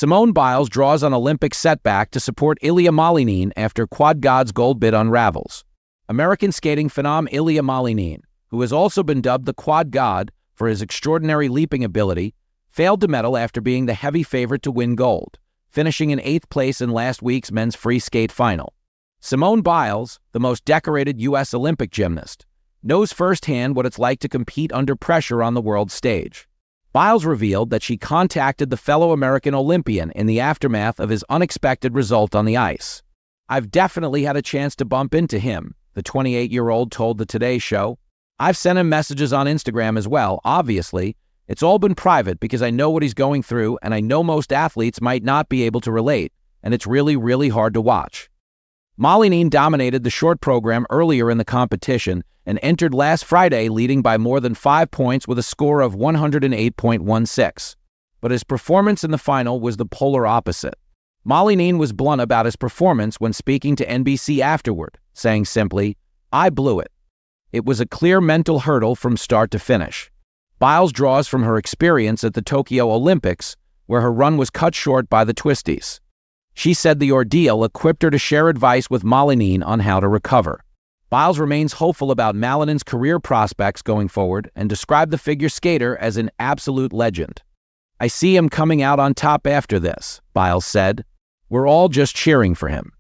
Simone Biles draws on Olympic setback to support Ilia Malinin after quad god's gold bid unravels. American skating phenom Ilia Malinin, who has also been dubbed the quad god for his extraordinary leaping ability, failed to medal after being the heavy favorite to win gold, finishing in 8th place in last week's men's free skate final. Simone Biles, the most decorated U.S. Olympic gymnast, knows firsthand what it's like to compete under pressure on the world stage. Biles revealed that she contacted the fellow American Olympian in the aftermath of his unexpected result on the ice. "I've definitely had a chance to bump into him," the 28-year-old told the Today Show. "I've sent him messages on Instagram as well, obviously. It's all been private because I know what he's going through, and I know most athletes might not be able to relate, and it's really, really hard to watch." Malinin dominated the short program earlier in the competition and entered last Friday leading by more than 5 points with a score of 108.16. But his performance in the final was the polar opposite. Malinin was blunt about his performance when speaking to NBC afterward, saying simply, "I blew it. It was a clear mental hurdle from start to finish." Biles draws from her experience at the Tokyo Olympics, where her run was cut short by the twisties. She said the ordeal equipped her to share advice with Malinin on how to recover. Biles remains hopeful about Malinin's career prospects going forward and described the figure skater as an absolute legend. "I see him coming out on top after this," Biles said. "We're all just cheering for him."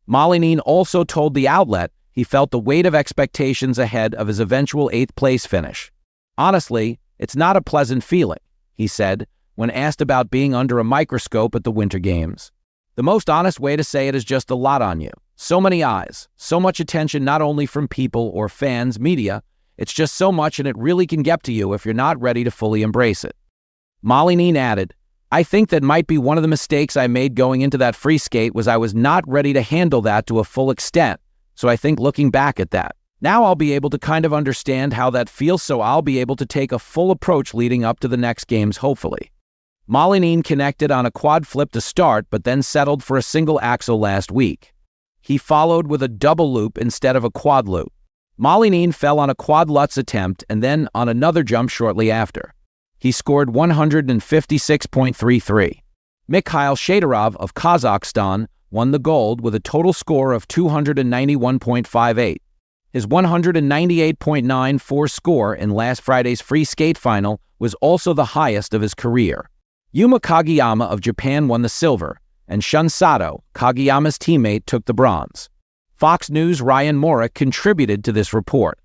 Malinin also told the outlet he felt the weight of expectations ahead of his eventual 8th place finish. "Honestly, it's not a pleasant feeling," he said, when asked about being under a microscope at the Winter Games. "The most honest way to say it is just a lot on you. So many eyes, so much attention not only from people or fans, media, it's just so much and it really can get to you if you're not ready to fully embrace it." Malinin added, "I think that might be one of the mistakes I made going into that free skate was I was not ready to handle that to a full extent, so I think looking back at that, now I'll be able to kind of understand how that feels so I'll be able to take a full approach leading up to the next games hopefully." Malinin connected on a quad flip to start but then settled for a single axel last week. He followed with a double loop instead of a quad loop. Malinin fell on a quad Lutz attempt and then on another jump shortly after. He scored 156.33. Mikhail Shadarov of Kazakhstan won the gold with a total score of 291.58. His 198.94 score in last Friday's free skate final was also the highest of his career. Yuma Kageyama of Japan won the silver, and Shun Sato, Kageyama's teammate, took the bronze. Fox News' Ryan Morick contributed to this report.